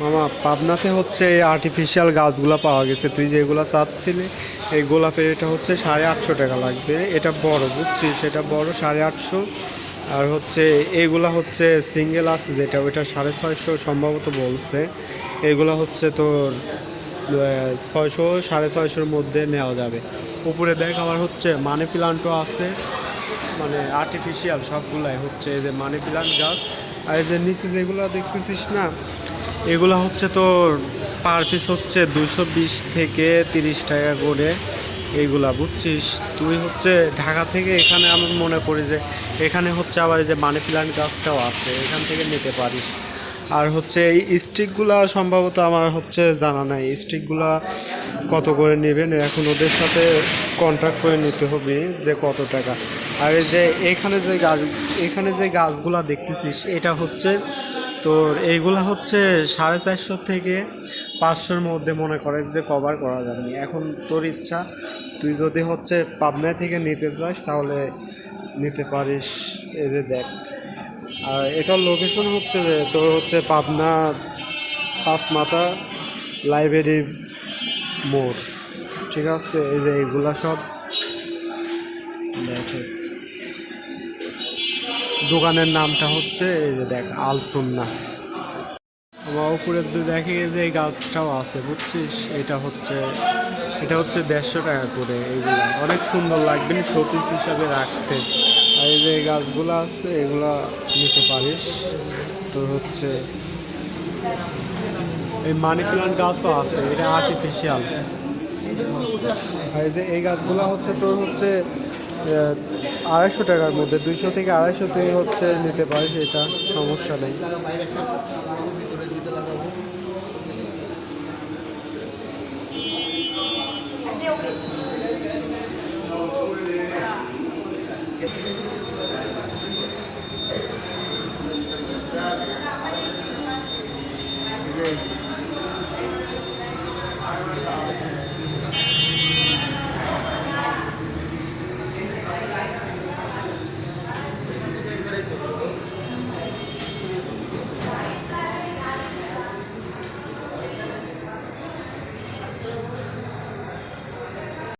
মামা পাবনাতে হচ্ছে এই আর্টিফিশিয়াল গাছগুলো পাওয়া গেছে, তুই যেগুলো চাচ্ছিলি এই গোলাপের এটা হচ্ছে 850 টাকা লাগবে। এটা বড় বুঝছিস, এটা বড় 850। আর হচ্ছে এইগুলা হচ্ছে সিঙ্গেল আছে যেটা, ওইটা 650 সম্ভবত বলছে। এগুলা হচ্ছে তোর 600 650-র মধ্যে নেওয়া যাবে। উপরে দেখ আবার হচ্ছে মানি প্লান্টও আছে, মানে আর্টিফিশিয়াল সবগুলাই হচ্ছে এই যে মানি প্লান্ট গাছ। আর এই যে নিচে যেগুলো দেখতেছিস না, এগুলো হচ্ছে তোর পার পিস হচ্ছে 220 থেকে 30 টাকা করে এইগুলা বুঝছিস। তুই হচ্ছে ঢাকা থেকে এখানে আমি মনে করি যে এখানে হচ্ছে আবার এই যে মানি প্লান্ট গাছটাও আছে, এখান থেকে নিতে পারিস। আর হচ্ছে এই স্টিকগুলা সম্ভবত আমার হচ্ছে জানা নাই, স্টিকগুলা কত করে নেবেন এখন ওদের সাথে কন্ট্রাক্ট করে নিতে হবে যে কত টাকা। আর এই যে এখানে যে গাছগুলা দেখতেছিস এটা হচ্ছে তোর, এইগুলা হচ্ছে 450 থেকে 500-র মধ্যে মনে করে যে কভার করা যাবে। এখন তোর ইচ্ছা, তুই যদি হচ্ছে পাবনা থেকে নিতে চাস তাহলে নিতে পারিস। এই যে দেখ, আর এটার লোকেশন হচ্ছে যে তোর হচ্ছে পাবনা পাঁচমাথা লাইব্রেরি মোড়, ঠিক আছে। এই যে এইগুলা সব দেখে, দোকানের নামটা হচ্ছে এই যে দেখ আলসুন্না। আমার উপরের দিকে দেখে যে এই গাছটাও আছে বুঝছিস, এটা হচ্ছে 150 টাকা করে। এইগুলা অনেক সুন্দর লাগবে শোপিস হিসাবে রাখতে। আর এই যে এই গাছগুলো আছে এগুলা নিতে পারিস। তো হচ্ছে এই মানি প্লান্ট গাছও আছে, এটা আর্টিফিশিয়াল। আর এই যে এই গাছগুলো হচ্ছে তোর হচ্ছে 250 টাকার মধ্যে, 200 থেকে 250 তুই হচ্ছে নিতে পারিস, এটা সমস্যা নেই।